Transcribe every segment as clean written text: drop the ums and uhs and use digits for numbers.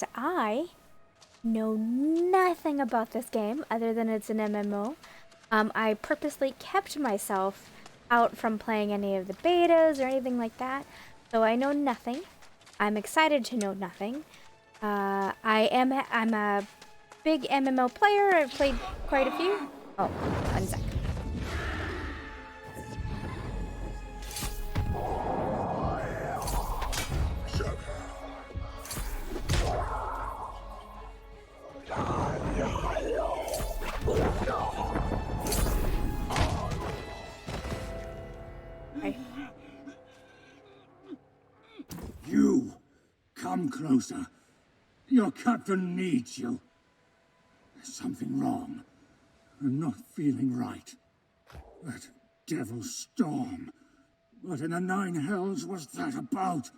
But I know nothing about this game other than it's an MMO. I purposely kept myself out from playing any of the betas or anything like that, so I know nothing. I'm excited to know nothing. I'm a big MMO player. I've played quite a few. Oh, one sec. Okay. You! Come closer. Your captain needs you. There's something wrong. I'm not feeling right. That devil storm. What in the nine hells was that about?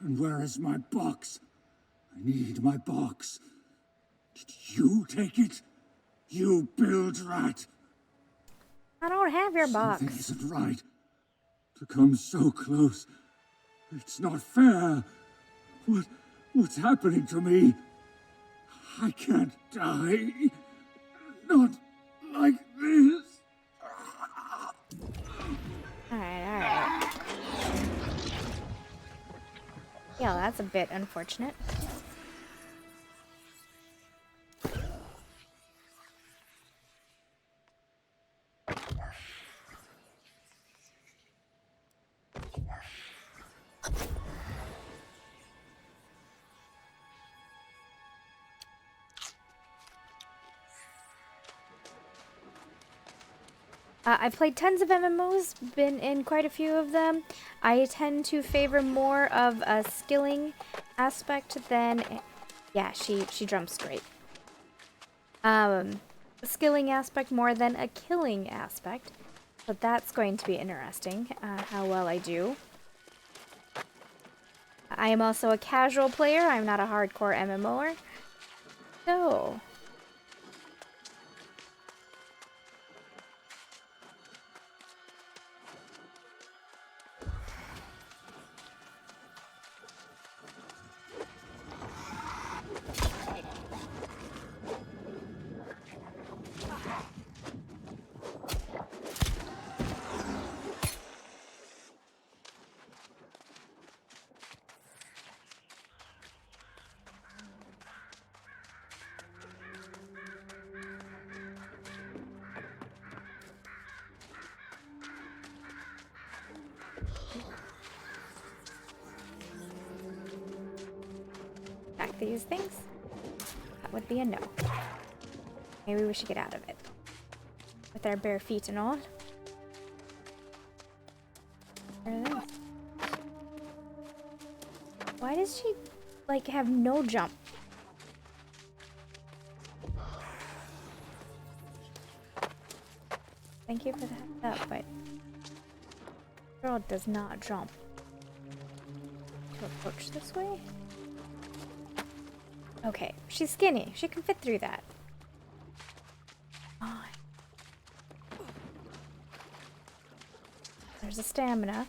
And where is my box? I need my box. Did you take it? You build rat. I don't have your box. Something isn't right. To come so close. It's not fair. What's happening to me? I can't die. Not like this. Alright. Yeah, that's a bit unfortunate. I've played tons of MMOs, been in quite a few of them. I tend to favor more of a skilling aspect than... Yeah, she jumps great. Skilling aspect more than a killing aspect. But that's going to be interesting, how well I do. I am also a casual player, I'm not a hardcore MMOer. So... Attack these things? That would be a no. Maybe we should get out of it. With our bare feet and all. Where are those? Why does she, like, have no jump? Thank you for the heads up, but... girl does not jump. To approach this way? Okay, she's skinny. She can fit through that. Oh. There's a stamina.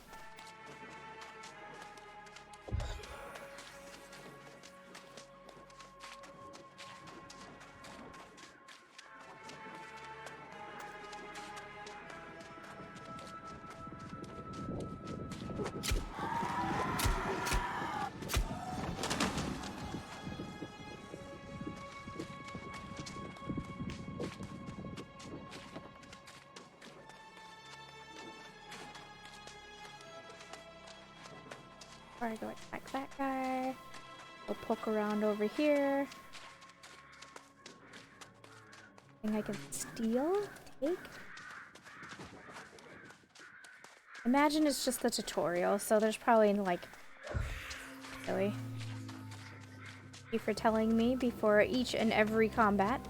Before I go attack that guy, we'll poke around over here. Thing I can steal? Take? Imagine it's just the tutorial, so there's probably like... Really? Thank you for telling me before each and every combat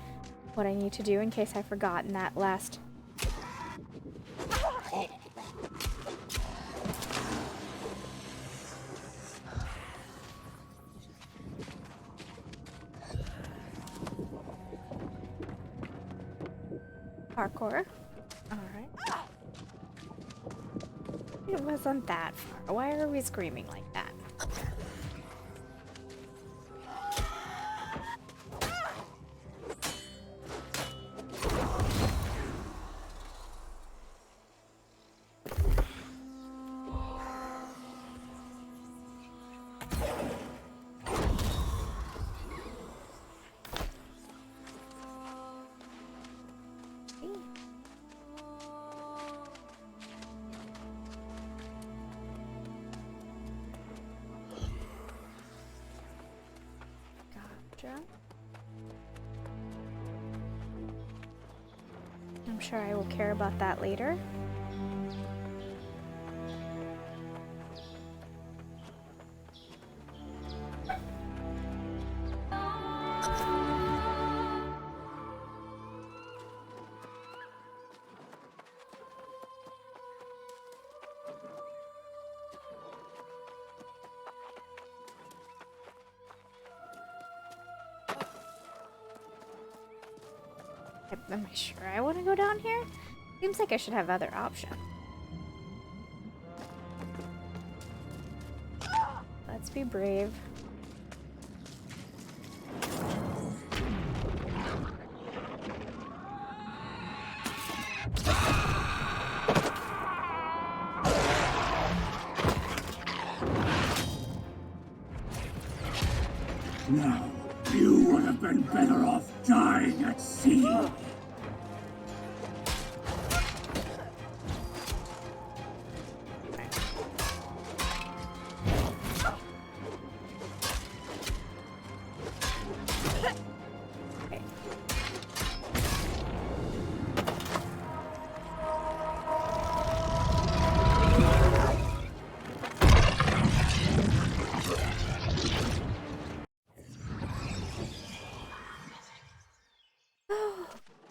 what I need to do in case I forgot in that last... Parkour. Alright. It wasn't that far. Why are we screaming like that? Gotcha. I'm sure I will care about that later. Am I sure I want to go down here? Seems like I should have other options. Let's be brave. Now, you would have been better off dying at sea.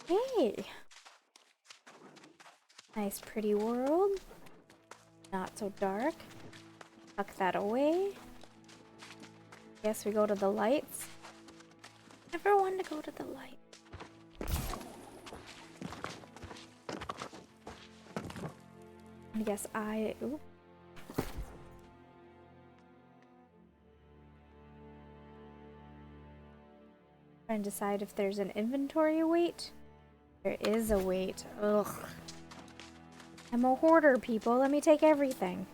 Hey. Nice pretty world. Not so dark. Tuck that away. Guess we go to the lights. Never wanted to go to the light. I guess ooh. Trying to decide if there's an inventory weight. There is a weight. Ugh. I'm a hoarder, people. Let me take everything.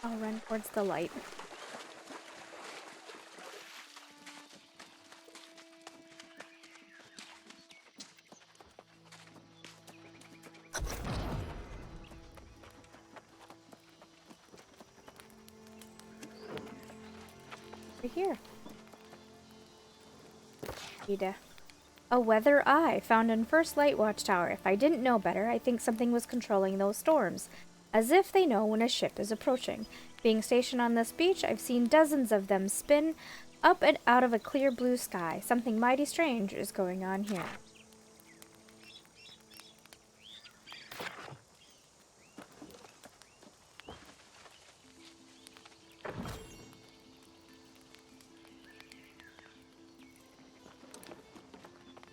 I'll run towards the light. Here. Ida. A weather eye found in First Light Watchtower. If I didn't know better, I think something was controlling those storms. As if they know when a ship is approaching. Being stationed on this beach, I've seen dozens of them spin up and out of a clear blue sky. Something mighty strange is going on here.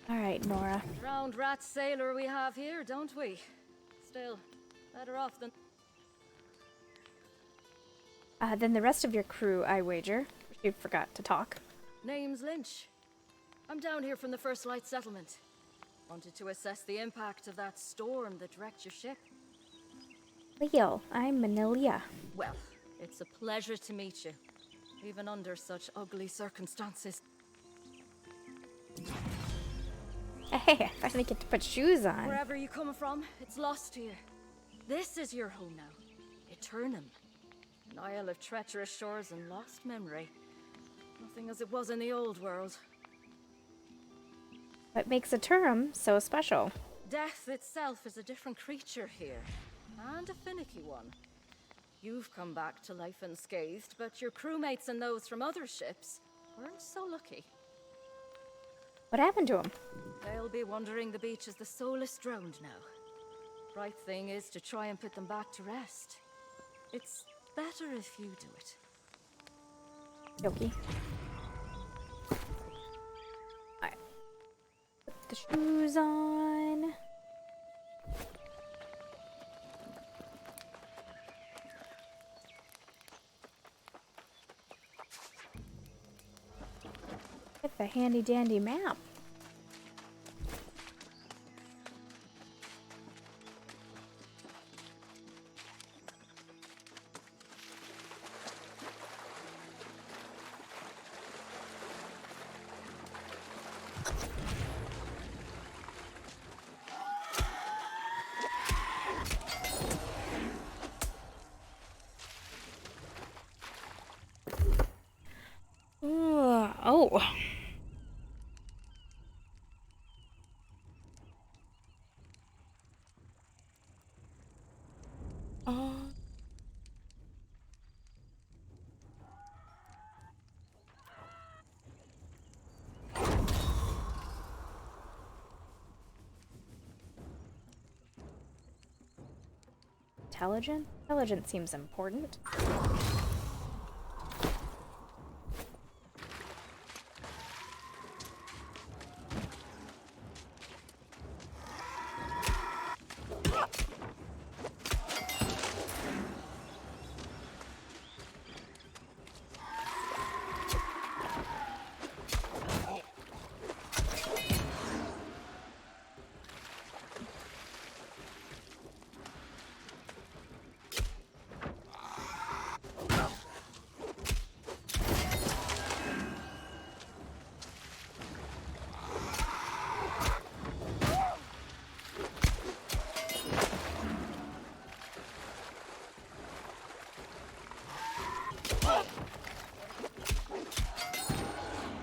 Alright, Nora. Drowned rat sailor we have here, don't we? Still, better off than... Then the rest of your crew, I wager. You forgot to talk. Name's Lynch. I'm down here from the First Light settlement. Wanted to assess the impact of that storm that wrecked your ship. Leo, I'm Manilia. Well, it's a pleasure to meet you, even under such ugly circumstances. Hey, I finally get to put shoes on. Wherever you come from, it's lost to you. This is your home now. Eternum. An isle of treacherous shores and lost memory. Nothing as it was in the old world. What makes a Turum so special? Death itself is a different creature here, and a finicky one. You've come back to life unscathed, but your crewmates and those from other ships weren't so lucky. What happened to him? They'll be wandering the beach as the soulless drowned now. Right thing is to try and put them back to rest. It's better if you do it. Yoki. Alright. Put the shoes on. Get the handy dandy map. Oh. Intelligence? Intelligence seems important.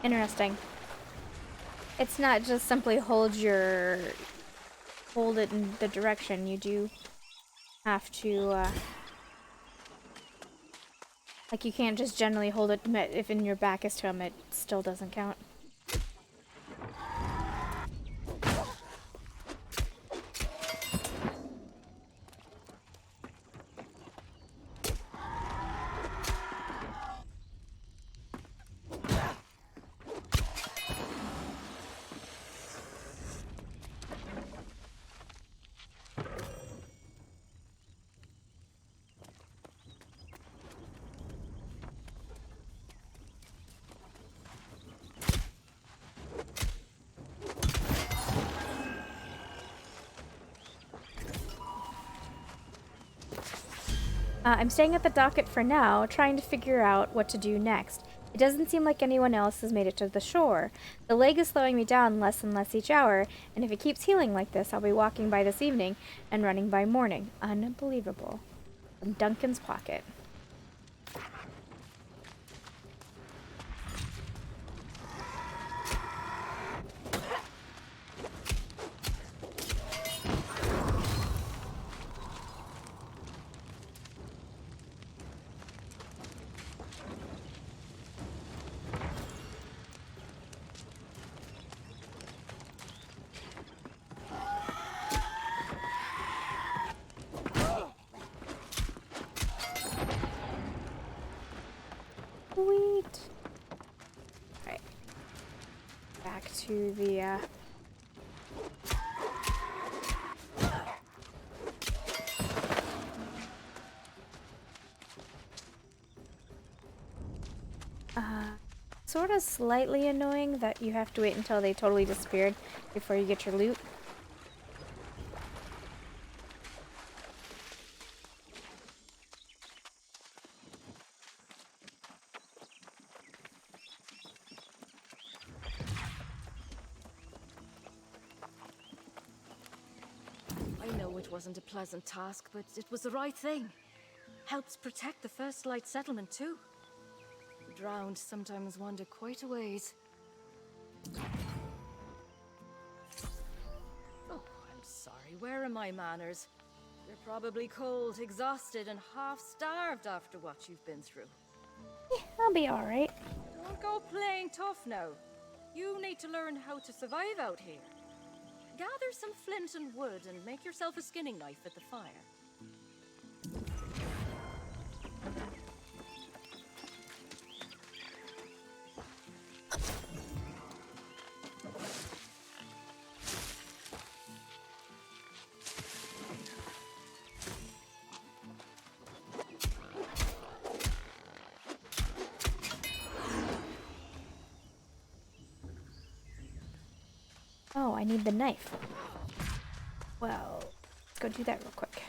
Interesting. It's not just simply hold it in the direction. You do have to, like, you can't just generally hold it if in your back is to him, it still doesn't count. I'm staying at the docket for now, trying to figure out what to do next. It doesn't seem like anyone else has made it to the shore. The leg is slowing me down less and less each hour, and if it keeps healing like this, I'll be walking by this evening and running by morning. Unbelievable. From Duncan's pocket. Sweet. Alright. Back to the, sort of slightly annoying that you have to wait until they totally disappeared before you get your loot. I know it wasn't a pleasant task, but it was the right thing. Helps protect the First Light settlement, too. The drowned sometimes wander quite a ways. Oh, I'm sorry. Where are my manners? You're probably cold, exhausted, and half-starved after what you've been through. I'll be alright. Don't go playing tough now. You need to learn how to survive out here. Gather some flint and wood and make yourself a skinning knife at the fire. Oh, I need the knife. Well, let's go do that real quick.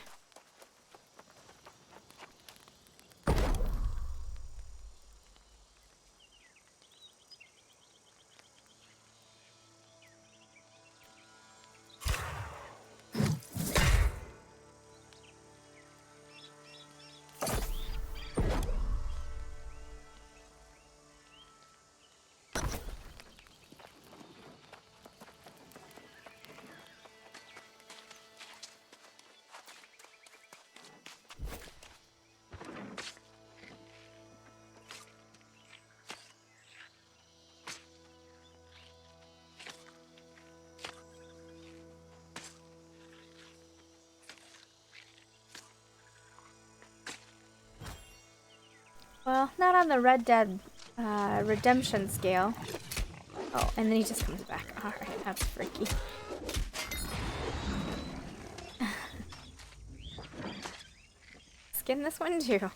Well, not on the Red Dead Redemption scale. Oh, and then he just comes back. Alright, that's freaky. Skin this one too.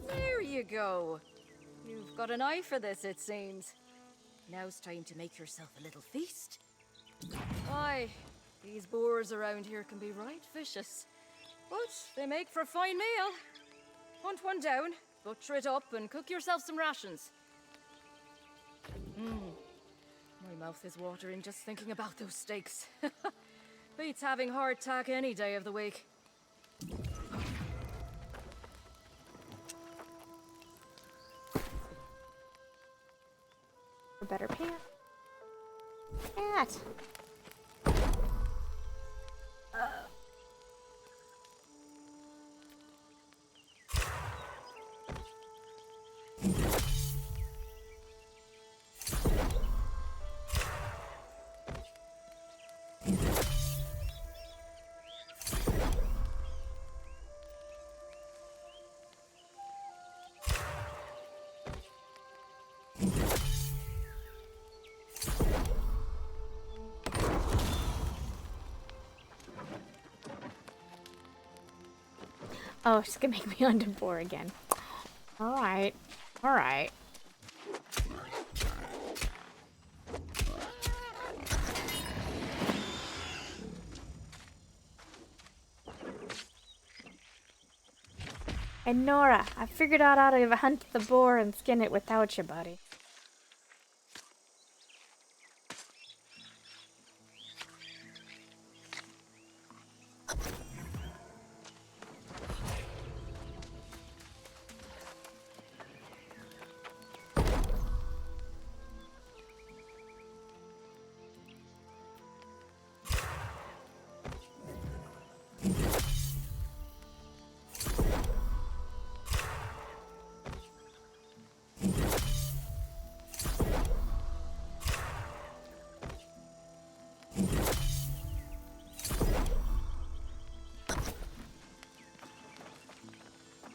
There you go. You've got an eye for this, it seems. Now's time to make yourself a little feast. Why, these boars around here can be right vicious. But they make for a fine meal. Hunt one down, butcher it up, and cook yourself some rations. My mouth is watering just thinking about those steaks. Beats having hardtack any day of the week. A better pant. Cat. Oh, she's gonna make me onto boar again. Alright. Alright. And Nora, I figured out how to hunt the boar and skin it without you, buddy.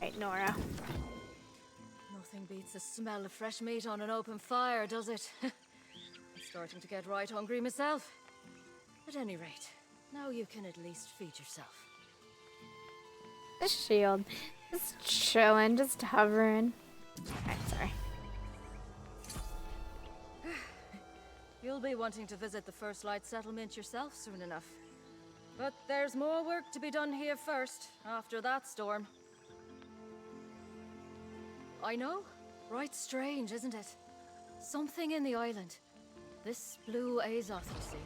Right, Nora. Nothing beats the smell of fresh meat on an open fire, does it? I'm starting to get right hungry myself. At any rate, now you can at least feed yourself. The shield. Just chilling, just hovering. Alright, sorry. You'll be wanting to visit the First Light settlement yourself soon enough. But there's more work to be done here first, after that storm. I know. Right strange, isn't it? Something in the island. This blue Azoth, you see.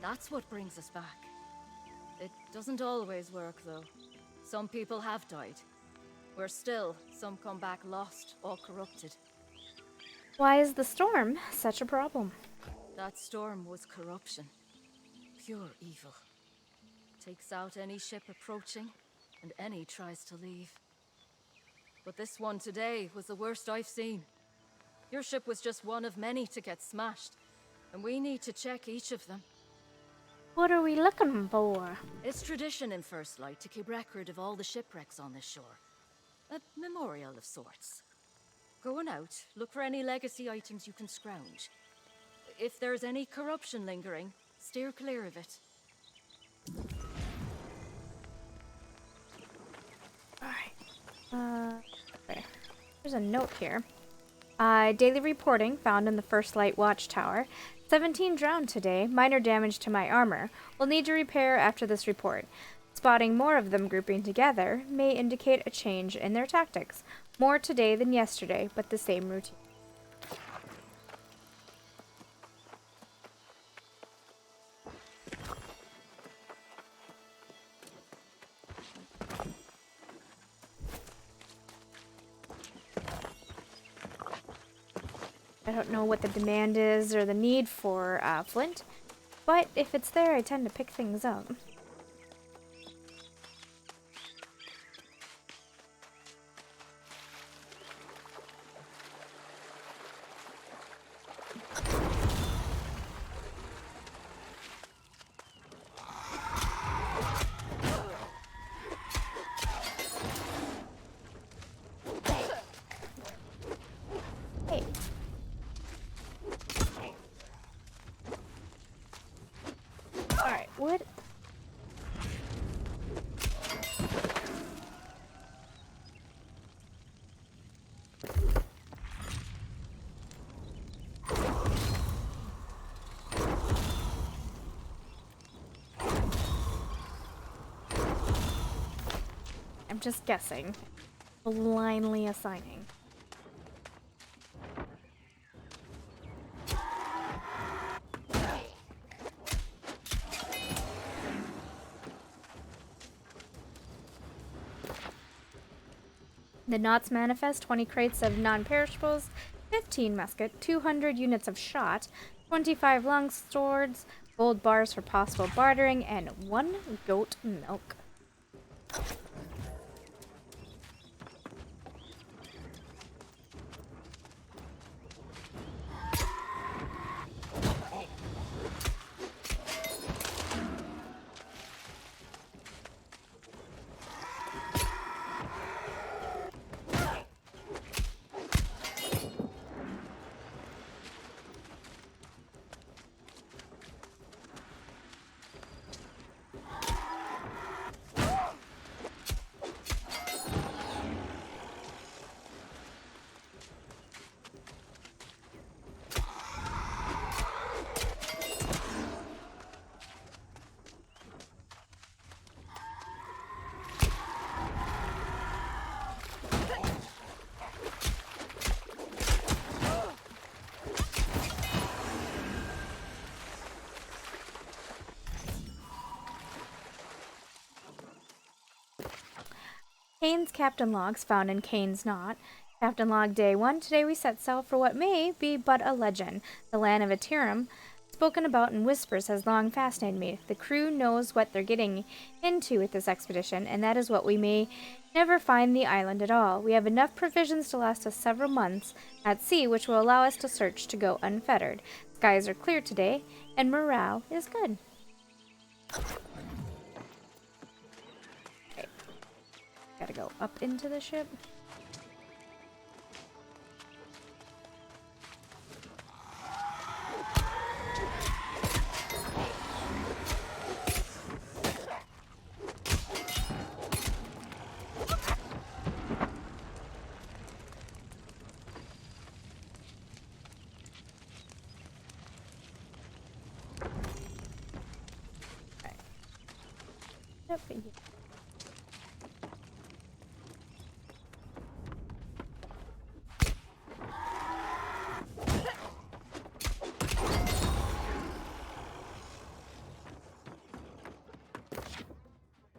That's what brings us back. It doesn't always work, though. Some people have died. Where still, some come back lost or corrupted. Why is the storm such a problem? That storm was corruption. Pure evil. Takes out any ship approaching, and any tries to leave. But this one today was the worst I've seen. Your ship was just one of many to get smashed, and we need to check each of them. What are we looking for? It's tradition in First Light to keep record of all the shipwrecks on this shore. A memorial of sorts. Going out, look for any legacy items you can scrounge. If there's any corruption lingering, steer clear of it. Alright. Okay. There's a note here. Daily reporting found in the First Light Watchtower. 17 drowned today. Minor damage to my armor. Will need to repair after this report. Spotting more of them grouping together may indicate a change in their tactics. More today than yesterday, but the same routine. don't know what the demand is or the need for flint, but if it's there, I tend to pick things up. Hey. Alright, what? I'm just guessing. Blindly assigning. The Knots Manifest, 20 crates of non-perishables, 15 musket, 200 units of shot, 25 long swords, gold bars for possible bartering, and 1 goat milk. Kane's Captain Logs found in Kane's Knot. Captain Log Day 1. Today we set sail for what may be but a legend. The land of Atirum, spoken about in whispers, has long fascinated me. The crew knows what they're getting into with this expedition, and that is what we may never find the island at all. We have enough provisions to last us several months at sea, which will allow us to search to go unfettered. Skies are clear today, and morale is good. Gotta go up into the ship. Okay. Up in here.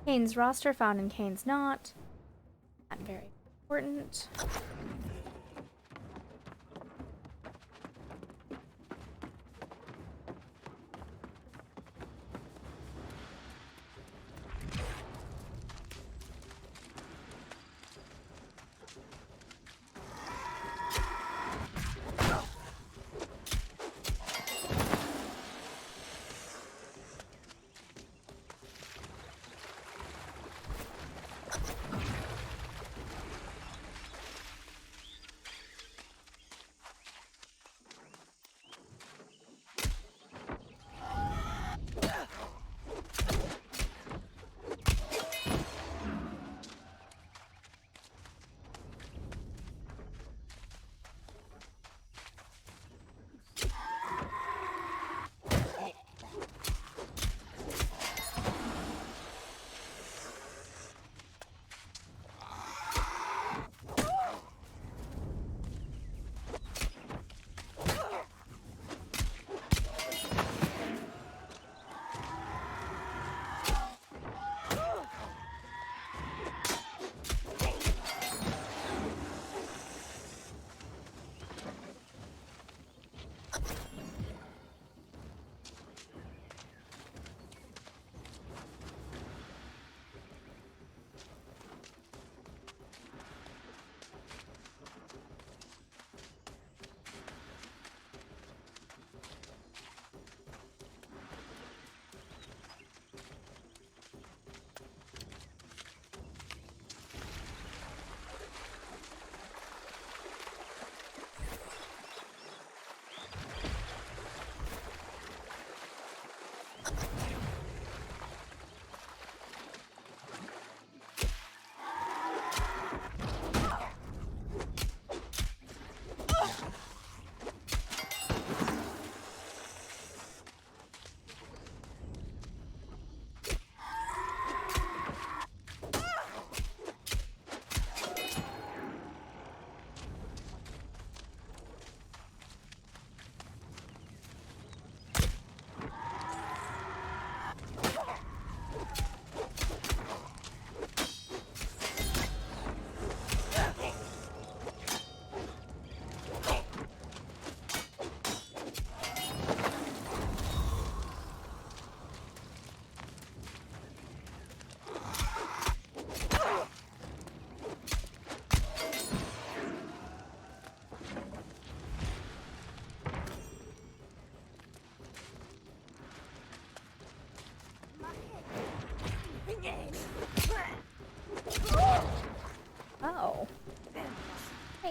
Kane's roster found in Kane's Knot. Not very important.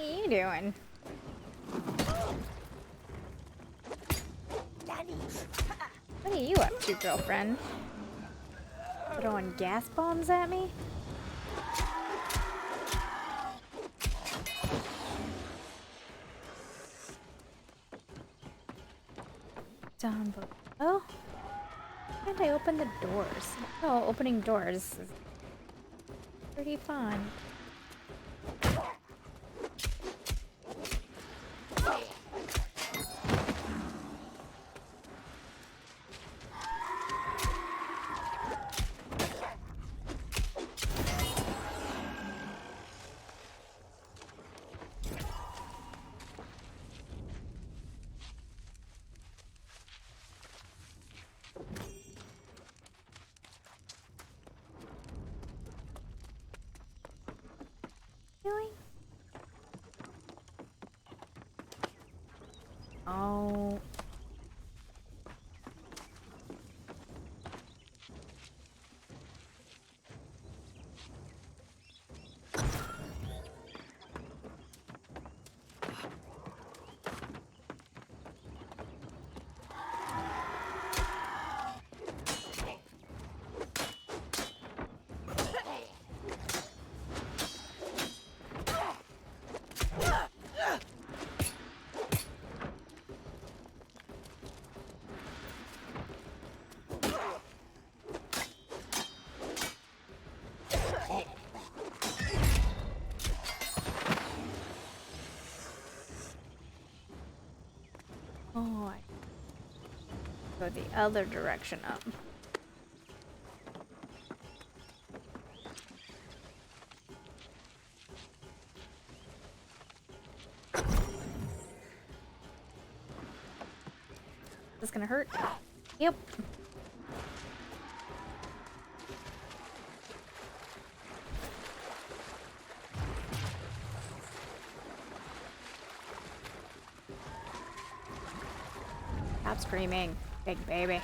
are you doing? What are you up to, girlfriend? Throwing gas bombs at me? Down below? How did I open the doors? Oh, opening doors is pretty fun. Doing? Oh. Oh, I go the other direction up. This gonna hurt? Yep. Stop screaming, big baby.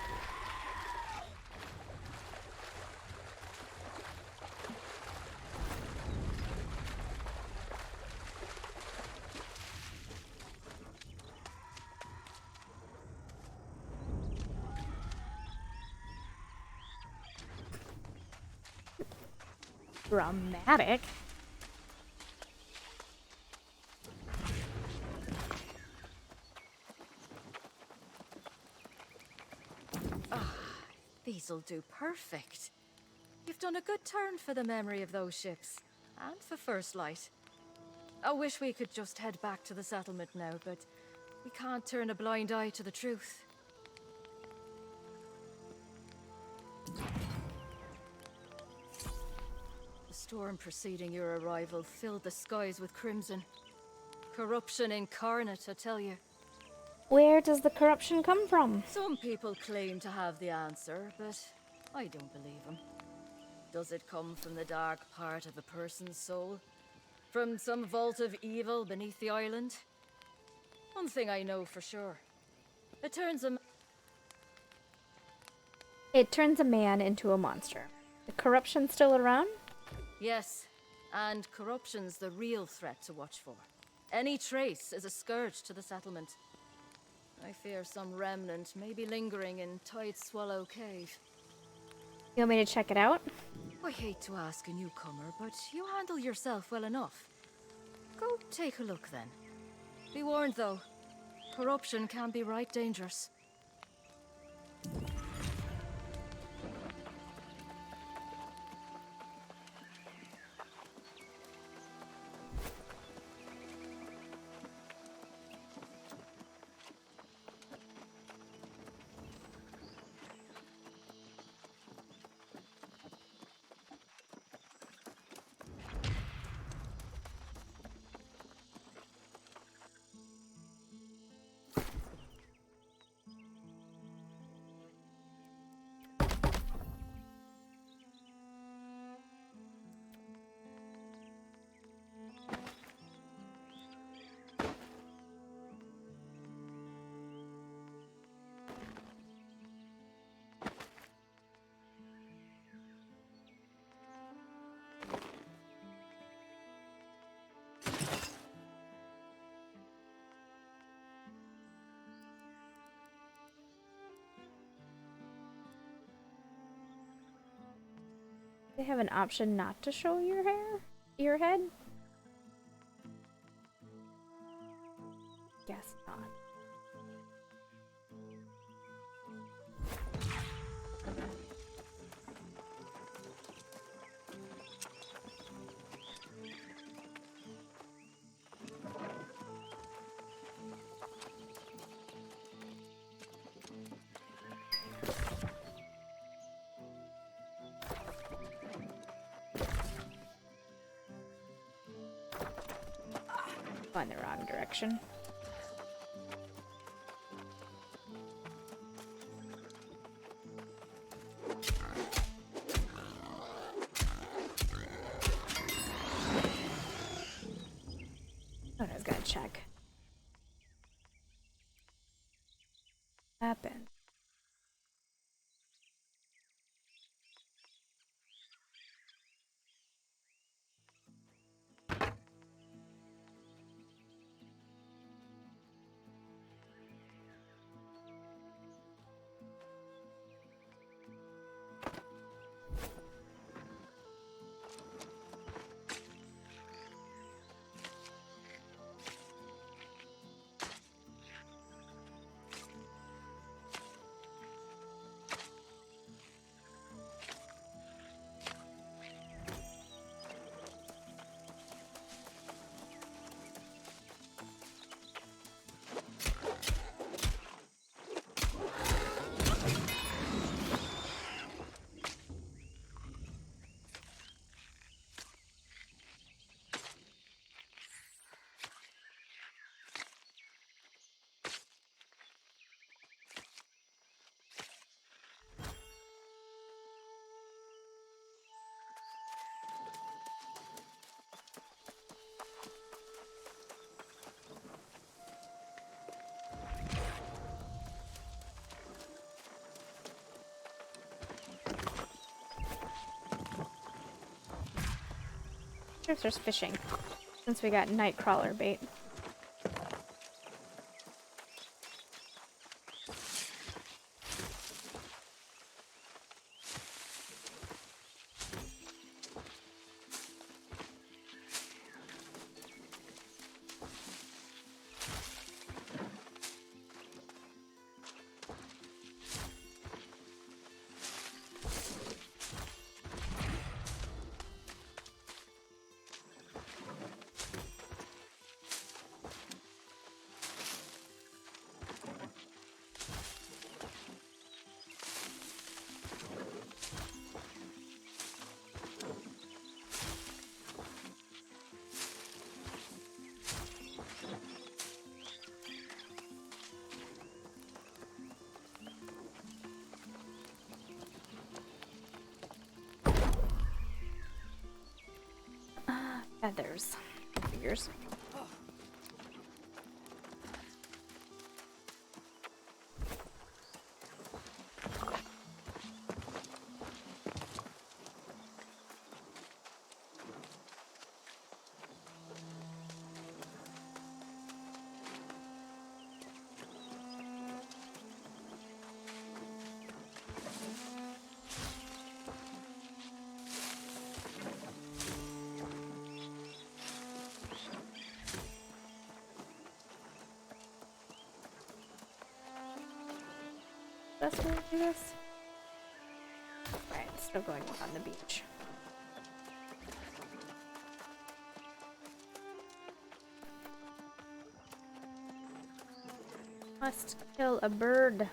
Dramatic. These'll do perfect. You've done a good turn for the memory of those ships, and for First Light. I wish we could just head back to the settlement now, but we can't turn a blind eye to the truth. The storm preceding your arrival filled the skies with crimson. Corruption incarnate, I tell you. Where does the corruption come from? Some people claim to have the answer, but I don't believe them. Does it come from the dark part of a person's soul? From some vault of evil beneath the island? One thing I know for sure. It turns a man into a monster. The corruption still around? Yes, and corruption's the real threat to watch for. Any trace is a scourge to the settlement. I fear some remnant may be lingering in Tide Swallow Cave. You want me to check it out? I hate to ask a newcomer, but you handle yourself well enough. Go take a look then. Be warned though, corruption can be right dangerous. They have an option not to show your hair? Your head? Guess not. Going the wrong direction. Oh, I was gonna check. Happened. If there's fishing, since we got Nightcrawler bait. Feathers. Figures. Best way to do this? Right, still going on the beach. Must kill a bird.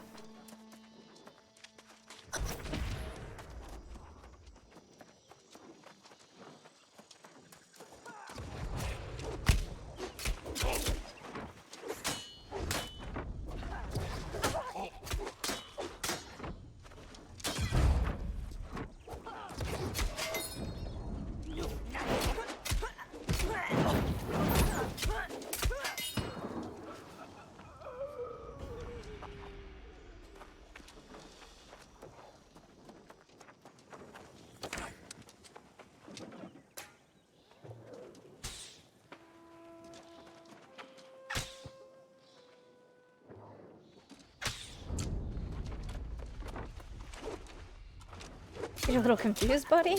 You're a little confused, buddy?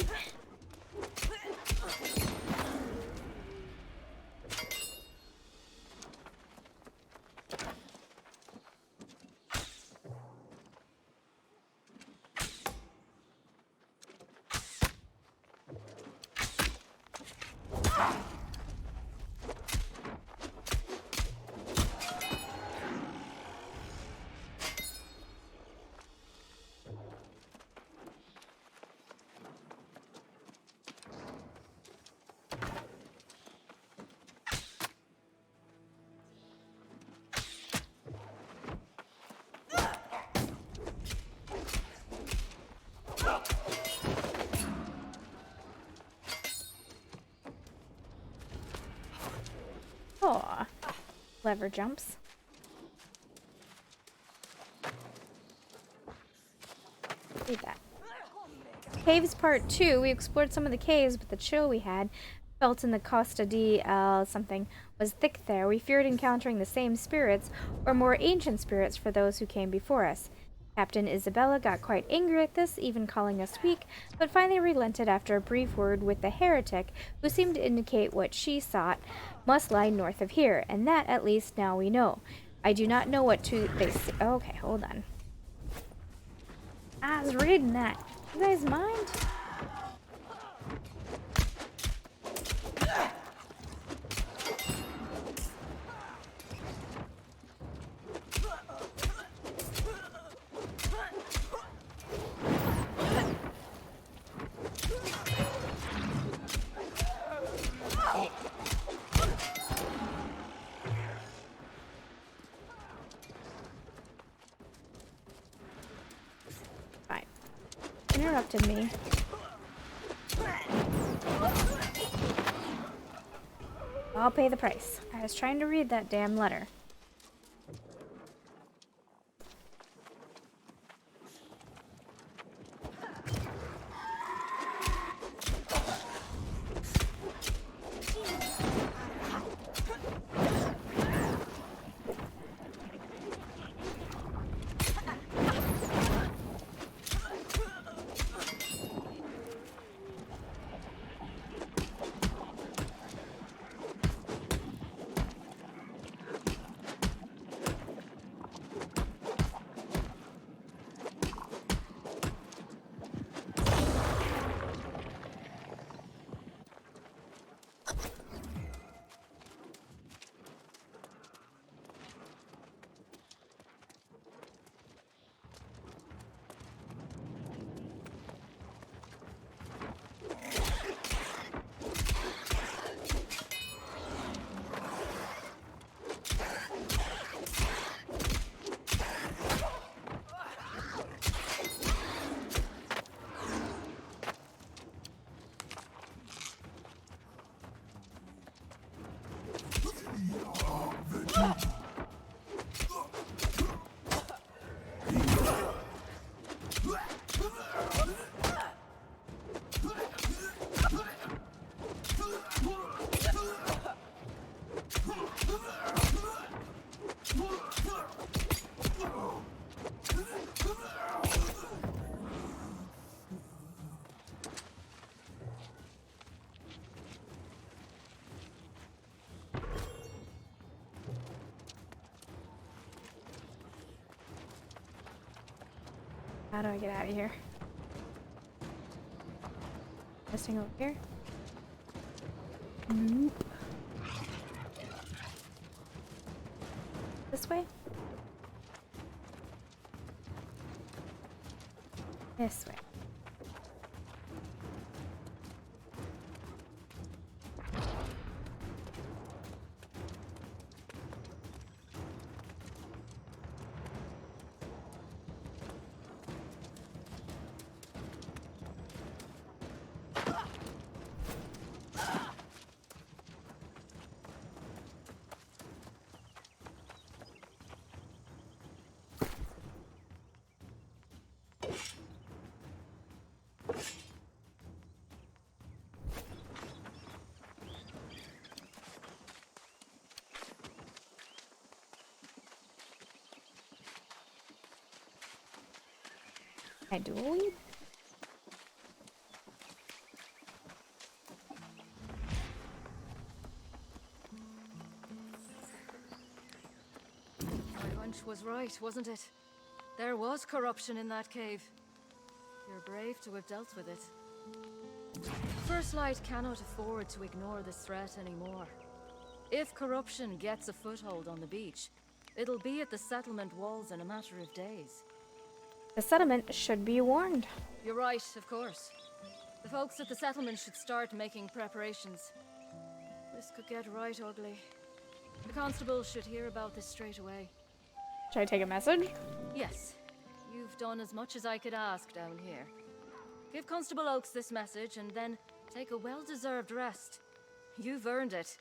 lever jumps. Read that. Caves Part 2. We explored some of the caves, but the chill we had felt in the Costa di something was thick there. We feared encountering the same spirits, or more ancient spirits for those who came before us. Captain Isabella got quite angry at this, even calling us weak, but finally relented after a brief word with the heretic, who seemed to indicate what she sought must lie north of here, and that at least now we know. I do not know what to they say. Okay, hold on. I was reading that. You guys mind? Fine. Interrupted me. I'll pay the price. I was trying to read that damn letter. How do I get out of here? This thing over here? Nope. This way? This way. I do a weed? My hunch was right, wasn't it? There was corruption in that cave. You're brave to have dealt with it. First Light cannot afford to ignore this threat anymore. If corruption gets a foothold on the beach, it'll be at the settlement walls in a matter of days. The settlement should be warned. You're right, of course. The folks at the settlement should start making preparations. This could get right ugly. The constable should hear about this straight away. Should I take a message? Yes. You've done as much as I could ask down here. Give Constable Oakes this message and then take a well-deserved rest. You've earned it.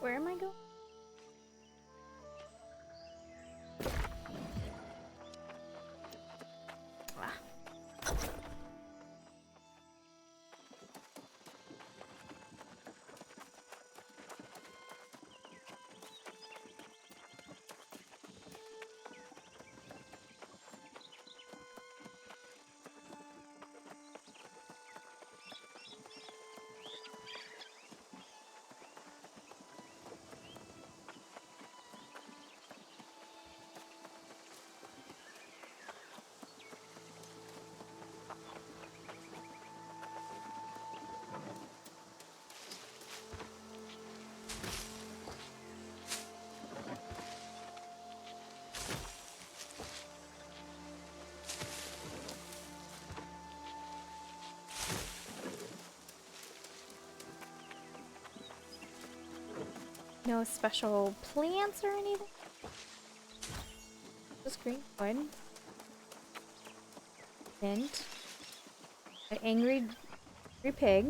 Where am I going? Ah. No special plants or anything? Just green wood. Mint. An angry pig.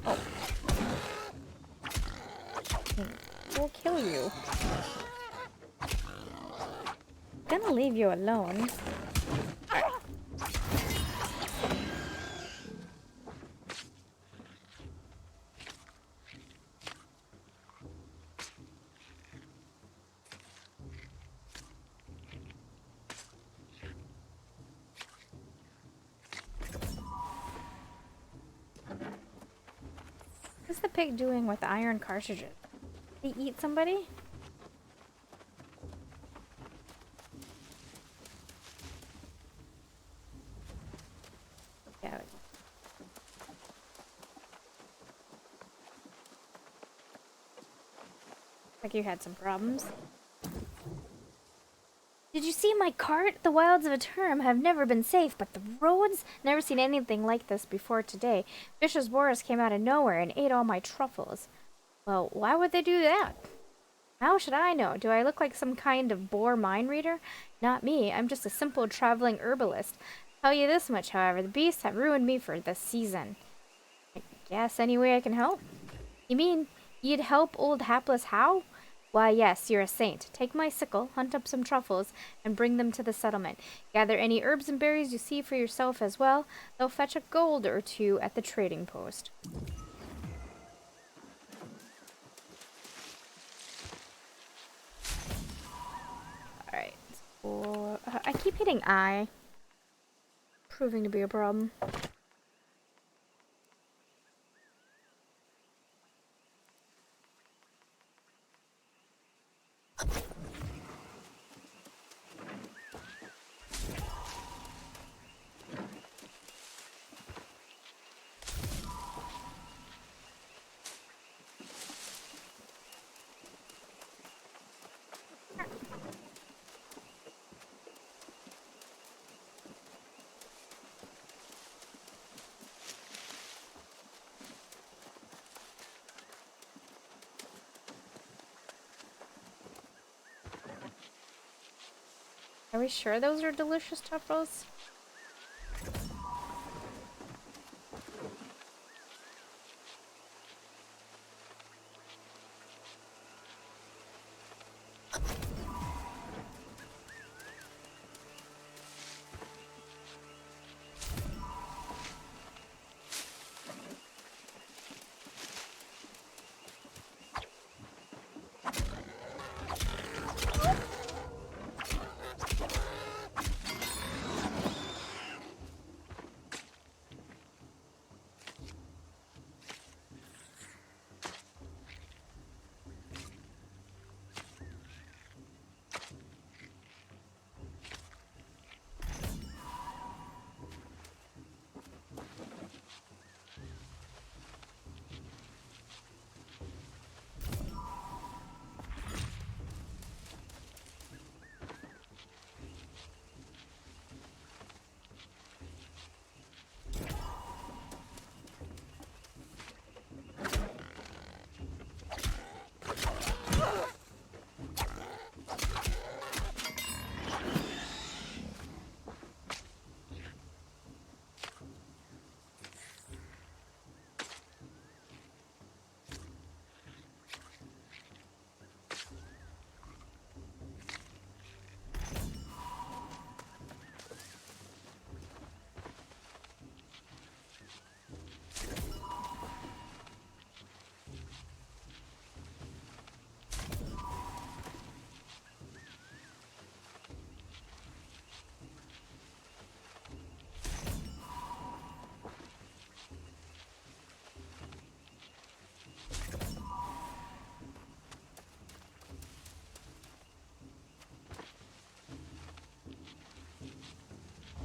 Oh. We'll kill you. I'm gonna leave you alone. What's the pig doing with the iron cartridges? Did he eat somebody? Yeah. Like you had some problems. Did you see my cart? The wilds of Aturum have never been safe, but the roads? Never seen anything like this before today. Vicious boars came out of nowhere and ate all my truffles. Well, why would they do that? How should I know? Do I look like some kind of boar mind reader? Not me. I'm just a simple traveling herbalist. Tell you this much, however, the beasts have ruined me for this season. I guess any way I can help? You mean you'd help old hapless How? Why, yes, you're a saint. Take my sickle, hunt up some truffles, and bring them to the settlement. Gather any herbs and berries you see for yourself as well. They'll fetch a gold or two at the trading post. Alright. So, I keep hitting I. Proving to be a problem. Are we sure those are delicious truffles?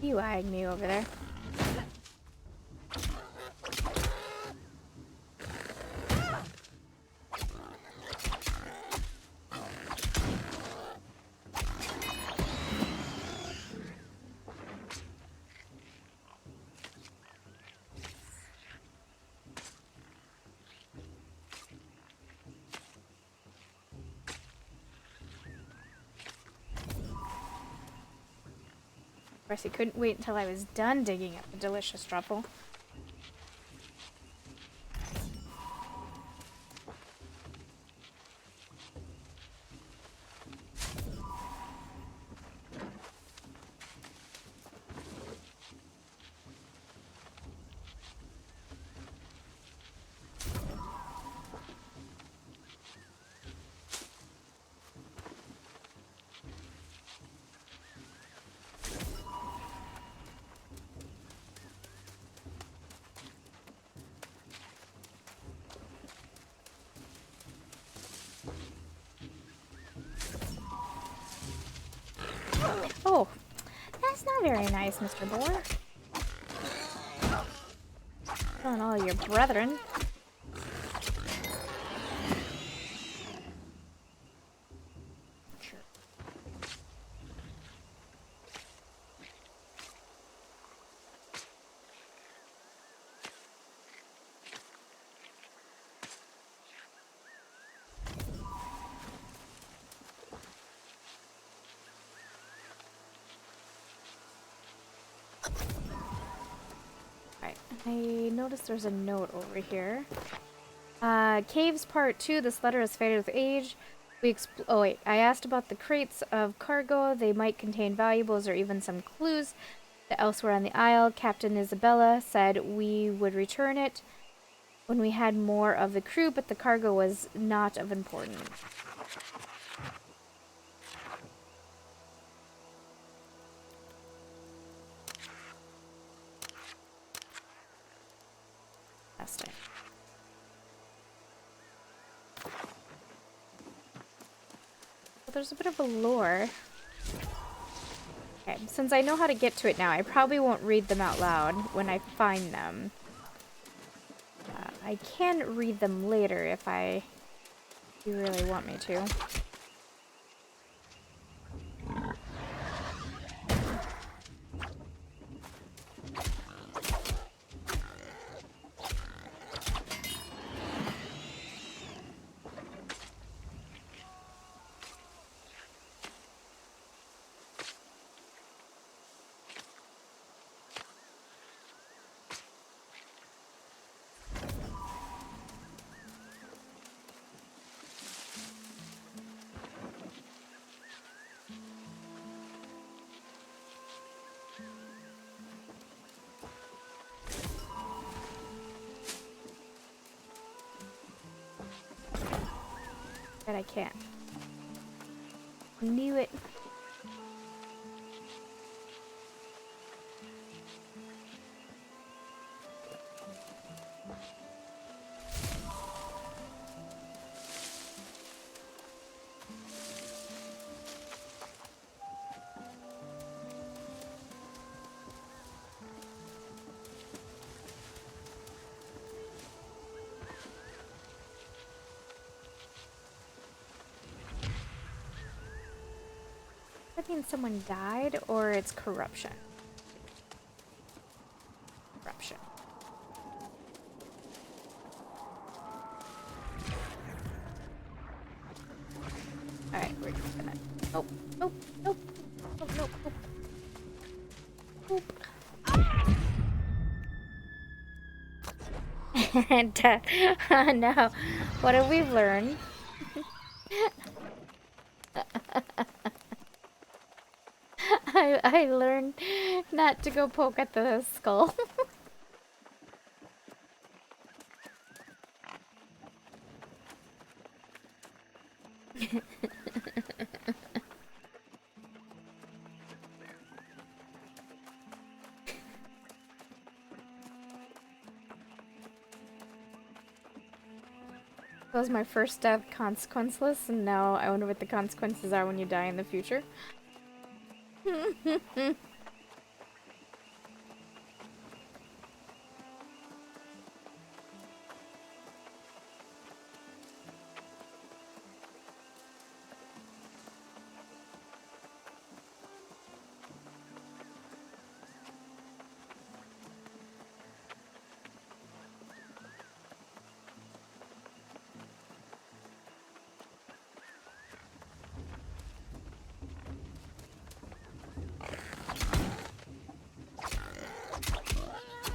You eyeing me over there. Of course, he couldn't wait until I was done digging up the delicious truffle. Oh, that's not very nice, Mr. Boar. Killing all your brethren. Sure. Right, I noticed there's a note over here. Caves Part 2, this letter has faded with age. Oh wait, I asked about the crates of cargo. They might contain valuables or even some clues to elsewhere on the isle. Captain Isabella said we would return it when we had more of the crew, but the cargo was not of importance. Fantastic. Well, there's a bit of a lore. Okay, since I know how to get to it now, I probably won't read them out loud when I find them. I can read them later if you really want me to. But I can't. Knew it. That means someone died, or it's corruption. Corruption. Alright, we're just gonna... Nope, nope, nope. Nope, nope, nope. Nope. And, no. What have we learned? I learned not to go poke at the skull. That was my first death consequenceless, and now I wonder what the consequences are when you die in the future.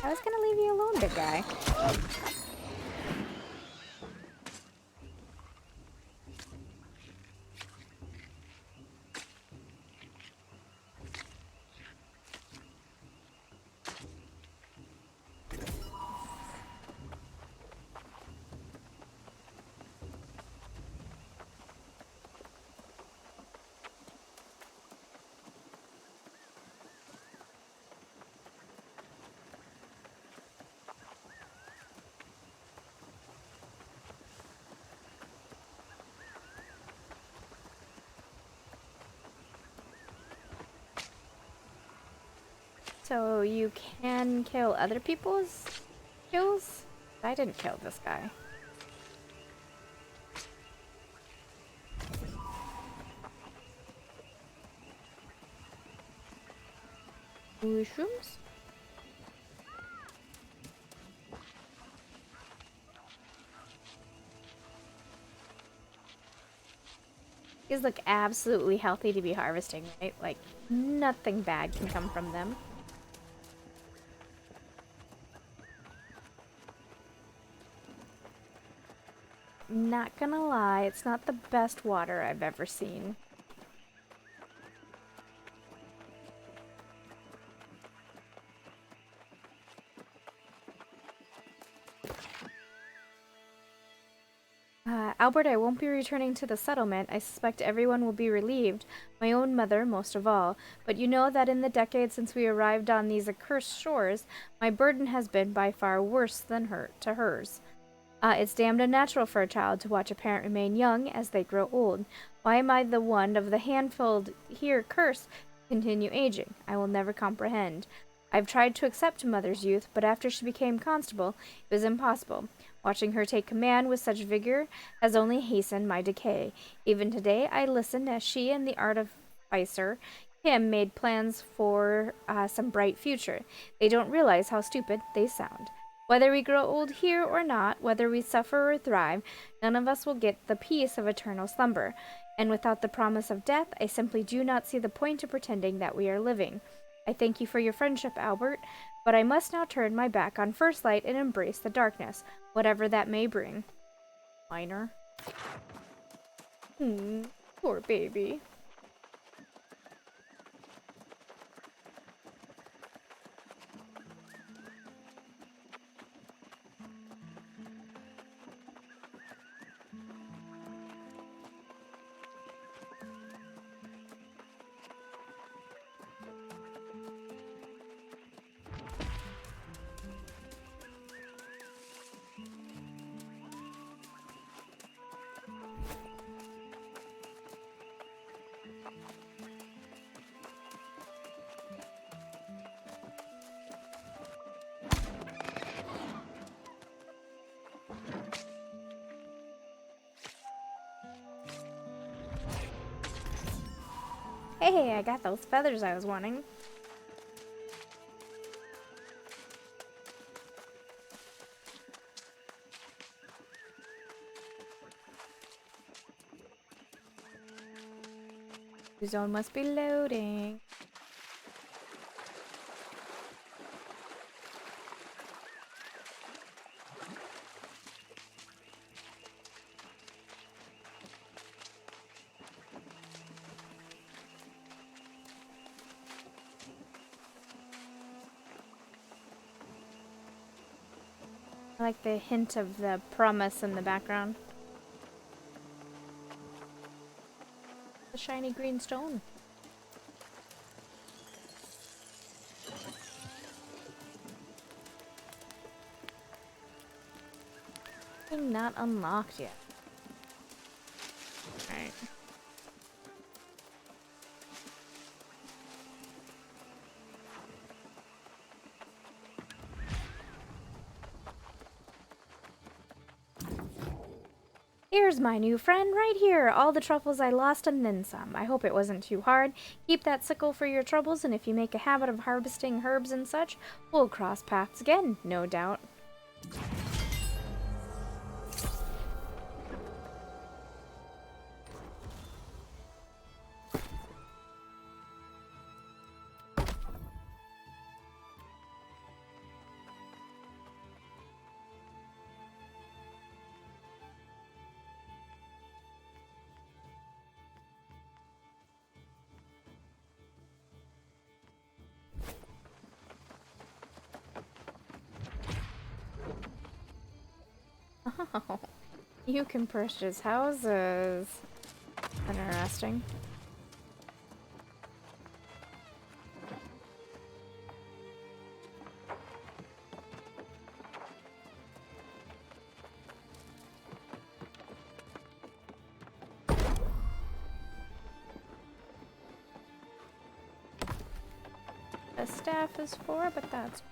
I was gonna leave you alone, big guy. So you can kill other people's kills? I didn't kill this guy. Mushrooms? These look absolutely healthy to be harvesting, right? Like, nothing bad can come from them. Not gonna lie, it's not the best water I've ever seen. Albert, I won't be returning to the settlement. I suspect everyone will be relieved, my own mother most of all. But you know that in the decades since we arrived on these accursed shores, my burden has been by far worse than hers. It's damned unnatural for a child to watch a parent remain young as they grow old. Why am I the one of the handful here cursed to continue aging? I will never comprehend. I've tried to accept mother's youth, but after she became constable, it was impossible. Watching her take command with such vigor has only hastened my decay. Even today, I listened as she and the artificer, Kim, made plans for some bright future. They don't realize how stupid they sound. Whether we grow old here or not, whether we suffer or thrive, none of us will get the peace of eternal slumber. And without the promise of death, I simply do not see the point of pretending that we are living. I thank you for your friendship, Albert, but I must now turn my back on First Light and embrace the darkness, whatever that may bring. Minor. Poor baby. Hey, I got those feathers I was wanting. The zone must be loading. I like the hint of the promise in the background. The shiny green stone. Not unlocked yet. Alright. Here's my new friend right here. All the truffles I lost and then some. I hope it wasn't too hard. Keep that sickle for your troubles, and if you make a habit of harvesting herbs and such, we'll cross paths again, no doubt. Oh, you can purchase houses. Interesting. The staff is for, but that's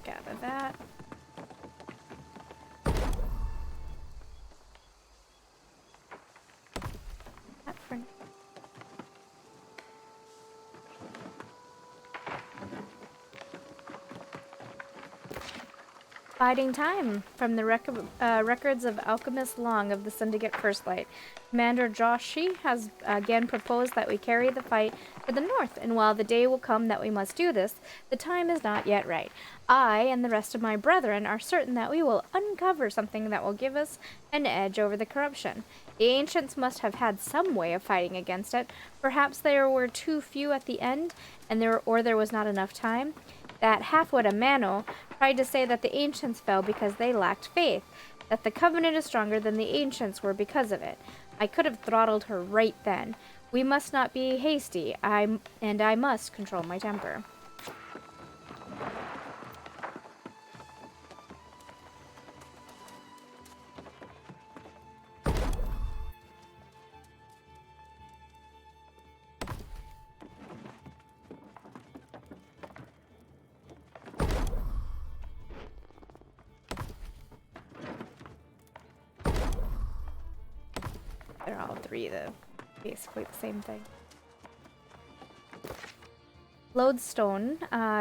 gather that. That for Biding time from the records of Alchemist Long of the Syndicate First Light. Commander Joshi has again proposed that we carry the fight to the north, and while the day will come that we must do this, the time is not yet right. I and the rest of my brethren are certain that we will uncover something that will give us an edge over the corruption. The ancients must have had some way of fighting against it. Perhaps there were too few at the end, and there was not enough time. That half-wit Amano tried to say that the ancients fell because they lacked faith, that the covenant is stronger than the ancients were because of it. I could have throttled her right then. We must not be hasty, I must control my temper. They're all three, basically the same thing. Lodestone,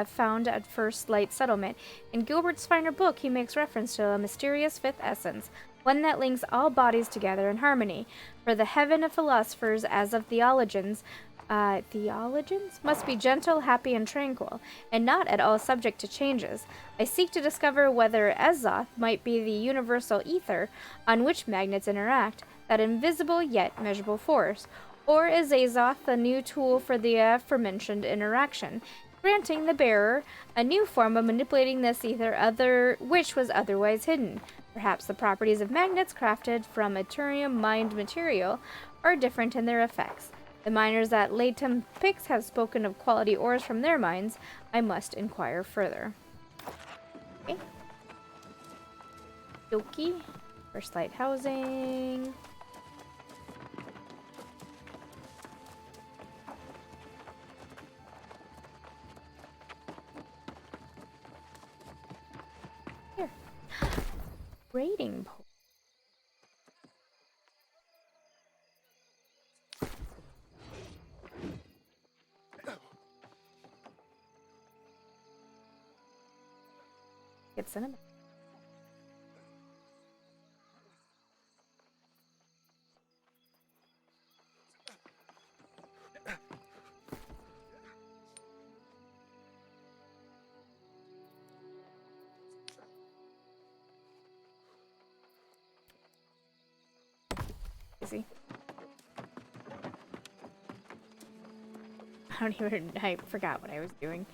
found at First Light Settlement. In Gilbert's finer book, he makes reference to a mysterious fifth essence, one that links all bodies together in harmony. For the heaven of philosophers, as of theologians, must be gentle, happy, and tranquil, and not at all subject to changes. I seek to discover whether Azoth might be the universal ether on which magnets interact, that invisible yet measurable force, or is Azoth a new tool for the aforementioned interaction, granting the bearer a new form of manipulating this ether which was otherwise hidden. Perhaps the properties of magnets crafted from Ethereum mined material are different in their effects. The miners at Latham Picks have spoken of quality ores from their mines. I must inquire further. Okay. Doki. First Light housing. Here. Raiding pole. Get cinnamon. Easy. I forgot what I was doing.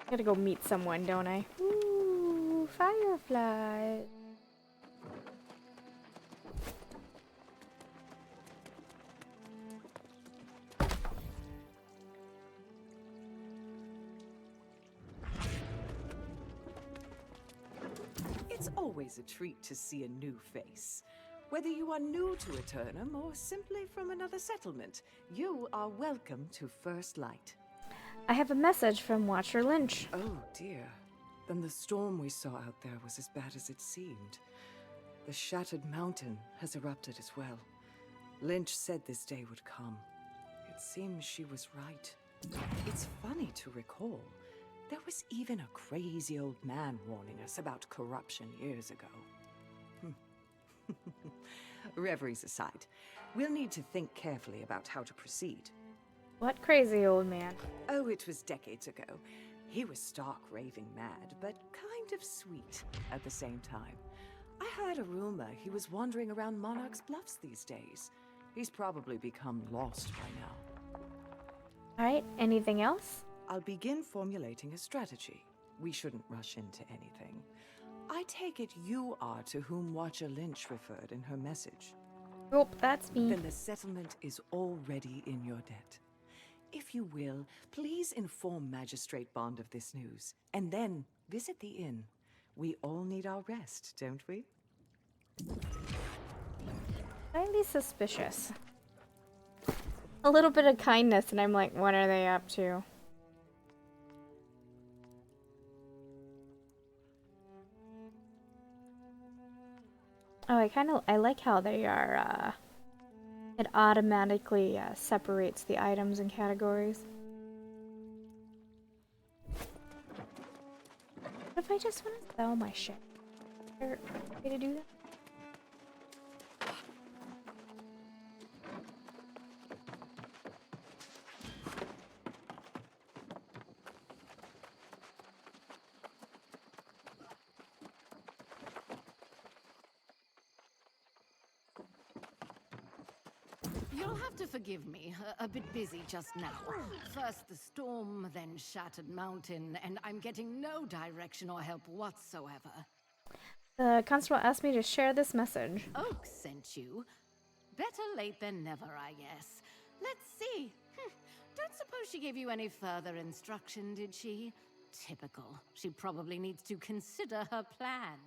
I gotta go meet someone, don't I? Ooh, firefly. It's always a treat to see a new face. Whether you are new to Eternum or simply from another settlement, you are welcome to First Light. I have a message from Watcher Lynch. Oh dear. Then the storm we saw out there was as bad as it seemed. The Shattered Mountain has erupted as well. Lynch said this day would come. It seems she was right. It's funny to recall. There was even a crazy old man warning us about corruption years ago. Reveries aside, we'll need to think carefully about how to proceed. What crazy old man? Oh, it was decades ago. He was stark raving mad, but kind of sweet at the same time. I heard a rumor he was wandering around Monarch's Bluffs these days. He's probably become lost by now. Alright, anything else? I'll begin formulating a strategy. We shouldn't rush into anything. I take it you are to whom Watcher Lynch referred in her message. Oh, that's me. Then the settlement is already in your debt. If you will, please inform Magistrate Bond of this news, and then visit the inn. We all need our rest, don't we? Slightly suspicious. A little bit of kindness, and I'm like, what are they up to? Oh, I like how they are, it automatically separates the items and categories. What if I just want to sell my shit? Is there a way to do that? You'll have to forgive me. A bit busy just now. First the storm, then Shattered Mountain, and I'm getting no direction or help whatsoever. The constable asked me to share this message. Oak sent you. Better late than never, I guess. Let's see. Don't suppose she gave you any further instruction, did she? Typical. She probably needs to consider her plan.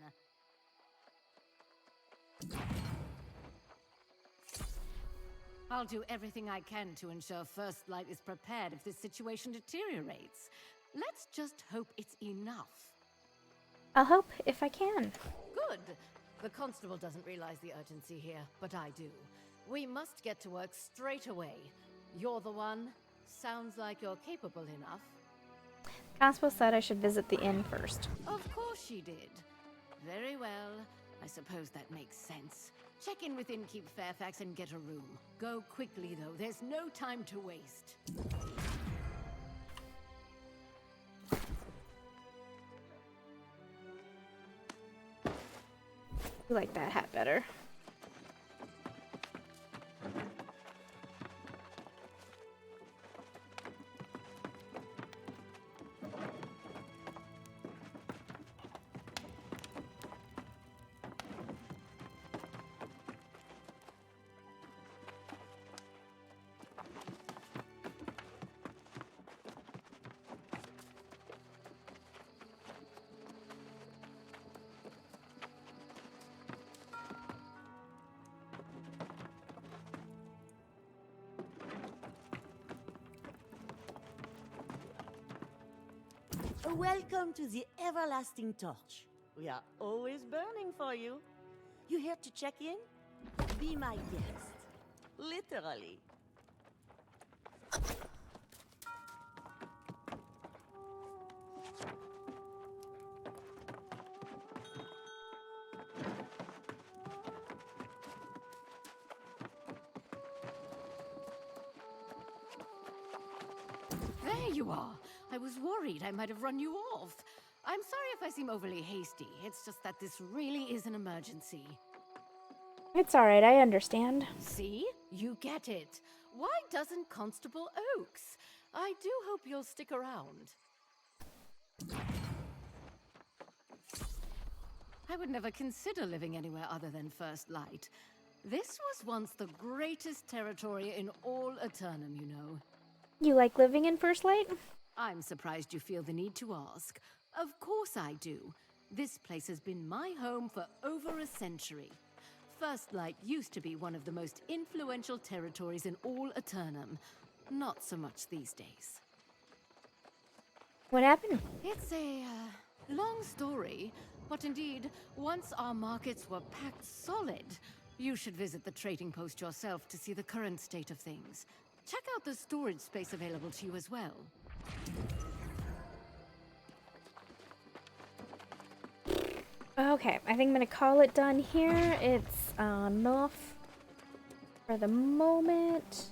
I'll do everything I can to ensure First Light is prepared if this situation deteriorates. Let's just hope it's enough. I'll help if I can. Good. The constable doesn't realize the urgency here, but I do. We must get to work straight away. You're the one. Sounds like you're capable enough. Constable said I should visit the inn first. Of course she did. Very well. I suppose that makes sense. Check in with Innkeep Fairfax and get a room. Go quickly, though. There's no time to waste. You like that hat better. Welcome to the Everlasting Torch. We are always burning for you. You here to check in? Be my guest. Literally. There you are. I was worried I might have run you off. I'm sorry if I seem overly hasty. It's just that this really is an emergency. It's alright, I understand. See? You get it. Why doesn't Constable Oaks? I do hope you'll stick around. I would never consider living anywhere other than First Light. This was once the greatest territory in all Eternum, you know. You like living in First Light? I'm surprised you feel the need to ask. Of course I do. This place has been my home for over a century. First Light used to be one of the most influential territories in all Eternum. Not so much these days. What happened? It's a long story, but indeed, once our markets were packed solid, you should visit the trading post yourself to see the current state of things. Check out the storage space available to you as well. Okay, I think I'm gonna call it done here. It's enough for the moment.